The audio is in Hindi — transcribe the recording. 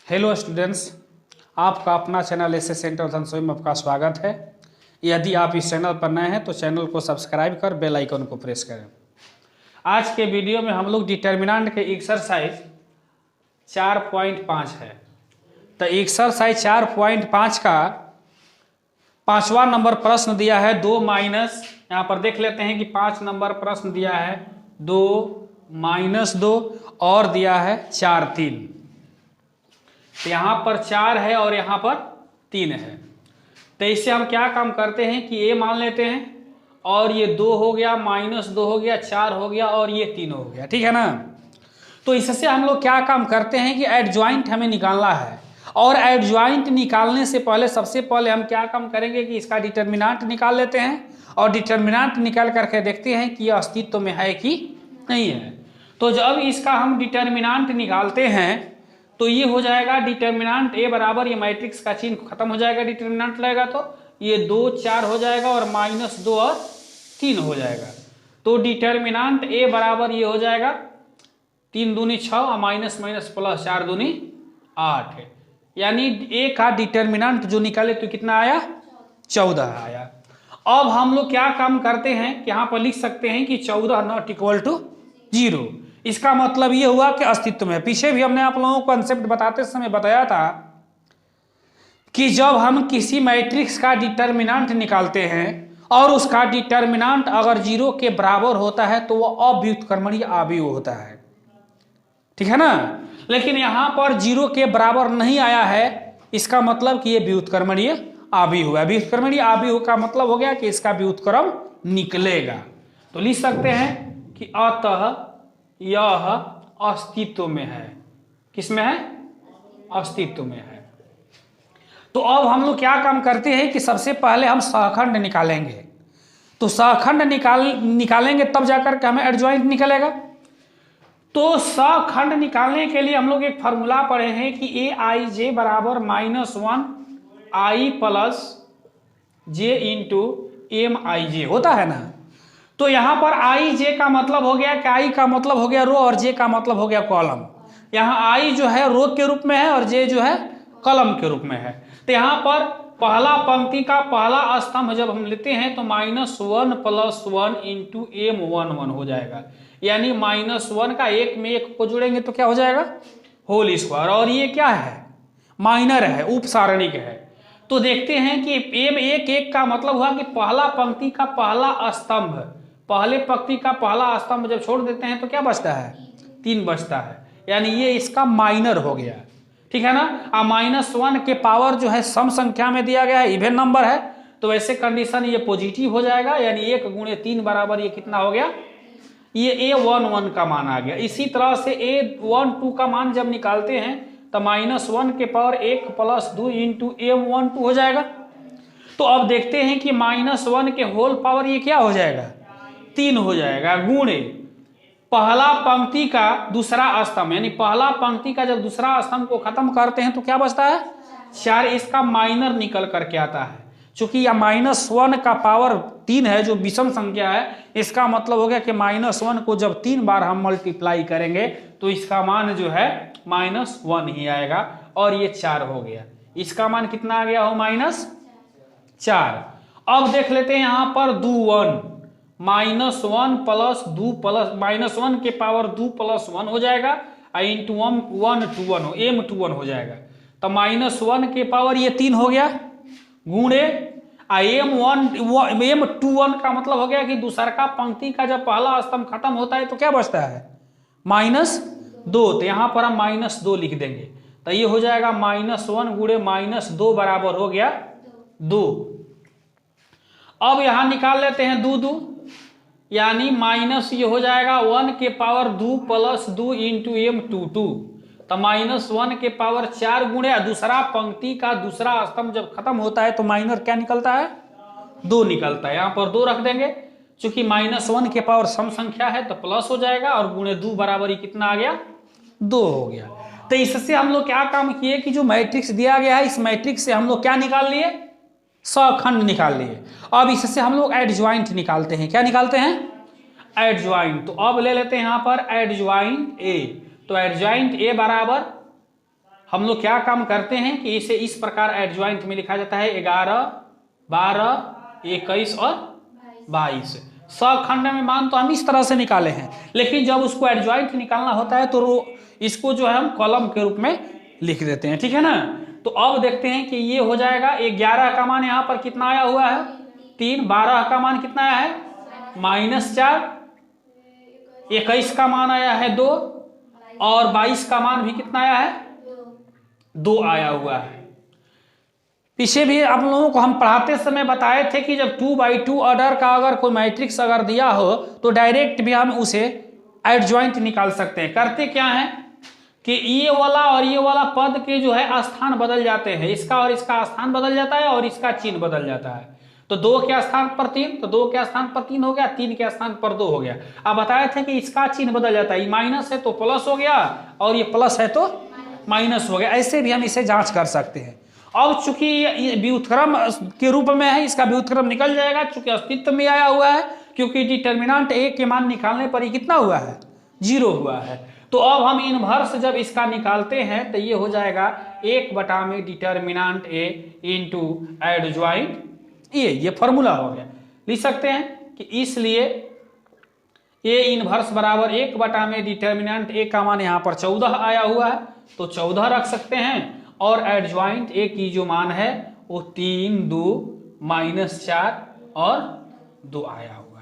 हेलो स्टूडेंट्स, आपका अपना channel S S centre Dhansoi में आपका स्वागत है। यदि आप इस चैनल पर नए हैं तो चैनल को सब्सक्राइब कर बेल आइकन को प्रेस करें। आज के वीडियो में हम लोग डिटर्मिनेंट के एक्सरसाइज 4.5 है। तो एक्सरसाइज 4.5 का 5वां नंबर प्रश्न दिया है 2 माइनस, यहाँ पर देख लेते हैं कि 5 नंबर प्रश्न दिया है 2 - 2 और दिया है 4 3। तो यहाँ पर 4 है और यहाँ पर 3 है। तो इससे हम क्या काम करते हैं कि a मान लेते हैं और ये 2 हो गया, -2 हो गया, 4 हो गया और ये 3 हो गया, ठीक है ना। तो इससे हम लोग क्या काम करते हैं कि एडजॉइंट हमें निकालना है। और एडजॉइंट निकालने से पहले सबसे पहले हम क्या काम करेंगे कि इसका डिटर्मिनेंट निकाल लेते हैं और डिटर्मिनेंट निकाल करके देखते हैं कि यह अस्तित्व में है कि नहीं है। तो जब इसका हम डिटर्मिनेंट निकालते हैं तो ये हो जाएगा डिटर्मिनेंट a बराबर, ये मैट्रिक्स का चिन्ह खत्म हो जाएगा, डिटर्मिनेंट लगेगा तो ये 2 4 हो जाएगा और -2 और 3 हो जाएगा। तो डिटर्मिनेंट a बराबर ये हो जाएगा 3 दूनी 6 और माइनस माइनस प्लस 4 दूनी 8 है। यानी a का डिटर्मिनेंट जो निकाले तो कितना आया, 14 आया। अब हम लोग क्या काम करते हैं कि यहाँ पर लिख सकते हैं कि 14 नॉट इक्वल टू 0। इसका मतलब ये हुआ कि अस्तित्व में। पीछे भी हमने आप लोगों को कंसेप्ट बताते समय बताया था कि जब हम किसी मैट्रिक्स का डिटर्मिनेंट निकालते हैं और उसका डिटर्मिनेंट अगर 0 के बराबर होता है तो वह अव्युत्क्रमणीय अवयव होता है, ठीक है ना। लेकिन यहां पर 0 के बराबर नहीं आया है, इसका मतलब कि यह व्युत्क्रमणीय अवयव है। व्युत्क्रमणीय अवयव का मतलब हो गया कि इसका व्युत्क्रम निकलेगा। तो लिख सकते हैं कि अतः यह अस्तित्व में है। किसमें है, अस्तित्व में है। तो अब हम लोग क्या काम करते हैं कि सबसे पहले हम सहखंड निकालेंगे। तो सहखंड निकालेंगे तब जाकर के हमें एडजॉइंट निकलेगा। तो सहखंड निकालने के लिए हम लोग एक फार्मूला पढ़े हैं कि aij बराबर -1 i plus j into mij होता है ना। तो यहां पर आई जे का मतलब हो गया कि आई का मतलब हो गया रो और जे का मतलब हो गया कॉलम। यहाँ आई जो है रो के रूप में है और जे जो है कॉलम के रूप में है। तो यहाँ पर पहला पंक्ति का पहला स्तंभ जब हम लेते हैं तो -1 + 1 इंटू m11 हो जाएगा। यानी -1 का 1 में 1 को जोड़ेंगे तो क्या हो जाएगा, होल स्क्वायर। और ये क्या है, माइनर है, उप सारणिक है। तो देखते हैं कि m11 का मतलब हुआ कि पहला पंक्ति का पहला स्तंभ, पहले पंक्ति का पहला स्तंभ जब छोड़ देते हैं तो क्या बचता है, 3 बचता है। यानी ये इसका माइनर हो गया, ठीक है ना। -1 के पावर जो है सम संख्या में दिया गया है, इवन नंबर है, तो वैसे कंडीशन ये पॉजिटिव हो जाएगा। यानी 1 × 3 बराबर ये कितना हो गया, ये a11 का मान आ गया। इसी तरह से a12 का मान जब निकालते हैं तो -1 के पावर 1 + 2 इंटू m12 हो जाएगा। तो अब देखते हैं कि -1 के होल पावर ये क्या हो जाएगा, 3 हो जाएगा, गुणे पहला पंक्ति का दूसरा स्तंभ। यानी पहला पंक्ति का जब दूसरा स्तंभ को खत्म करते हैं तो क्या बचता है, 4। इसका माइनर निकल करके आता है। चूंकि यह -1 का पावर 3 है जो विषम संख्या है, इसका मतलब हो गया कि -1 को जब 3 बार हम मल्टीप्लाई करेंगे तो इसका मान जो है -1 ही आएगा और ये 4 हो गया। इसका मान कितना आ गया हो, -4। अब देख लेते हैं यहाँ पर 2 1 -1 प्लस 2 प्लस -1 के पावर 2 + 1 हो जाएगा इंटू 1 2 1 m21 हो जाएगा। तो -1 के पावर ये 3 हो गया, गुणे m21 का मतलब हो गया कि दूसरा का पंक्ति का जब पहला स्तंभ खत्म होता है तो क्या बचता है, -2। तो यहाँ पर हम -2 लिख देंगे। तो ये हो जाएगा -1 गुणे -2 बराबर हो गया 2। अब यहां निकाल लेते हैं 2 2, यानी माइनस ये हो जाएगा 1 के पावर 2 + 2 इंटू m22। तो -1 के पावर 4 गुणे दूसरा पंक्ति का दूसरा स्तंभ जब खत्म होता है तो माइनर क्या निकलता है, 2 निकलता है। यहाँ पर 2 रख देंगे, चूंकि -1 के पावर सम संख्या है तो प्लस हो जाएगा और गुणे 2 बराबर ही कितना आ गया, 2 हो गया। तो इससे हम लोग क्या काम किए कि जो मैट्रिक्स दिया गया है इस मैट्रिक्स से हम लोग क्या निकाल लिए, सहखंड निकाल लिए। अब इससे हम लोग एडजॉइंट निकालते हैं। क्या निकालते हैं, एडजॉइंट। तो अब ले लेते हैं यहाँ पर एडजॉइंट ए। तो एडजॉइंट ए बराबर हम लोग क्या काम करते हैं कि इसे इस प्रकार एडजॉइंट में लिखा जाता है 11, 12, 21 और 22। सखंड में मान तो हम इस तरह से निकाले हैं, लेकिन जब उसको एडजॉइंट निकालना होता है तो इसको जो है हम कॉलम के रूप में लिख देते हैं, ठीक है ना। तो अब देखते हैं कि ये हो जाएगा 11 का मान यहाँ पर कितना आया हुआ है 3, 12 का मान कितना आया है -4, 21 का मान आया है 2 और 22 का मान भी कितना आया है 2 आया हुआ है। पीछे भी आप लोगों को हम पढ़ाते समय बताए थे कि जब 2x2 ऑर्डर का अगर कोई मैट्रिक्स अगर दिया हो तो डायरेक्ट भी हम उसे एडजॉइंट निकाल सकते हैं। करते क्या है कि ये वाला और ये वाला पद के जो है स्थान बदल जाते हैं, इसका और इसका स्थान बदल जाता है और इसका चिन्ह बदल जाता है। तो 2 के स्थान पर 3, तो 2 के स्थान पर 3 हो गया, 3 के स्थान पर 2 हो गया। अब बताए थे कि इसका चिन्ह बदल जाता है, ये माइनस है तो प्लस हो गया और ये प्लस है तो माइनस हो गया। ऐसे भी हम इसे जांच कर सकते हैं। अब चूंकि ये व्युत्क्रम के रूप में है, इसका व्युत्क्रम निकल जाएगा चूंकि अस्तित्व में आया हुआ है, क्योंकि डिटर्मिनेंट ए के मान निकालने पर ही कितना हुआ है 0 हुआ है। तो अब हम इनवर्स जब इसका निकालते हैं तो ये हो जाएगा 1 में डिटर्मिनेंट ए इंटू एडजॉइंट ये फॉर्मूला हो गया। लिख सकते हैं कि इसलिए ए इनवर्स बराबर 1 में डिटर्मिनेंट ए का मान यहाँ पर 14 आया हुआ है, तो 14 रख सकते हैं और एडजॉइंट ए की जो मान है वो 3, 2, -4 और 2 आया हुआ।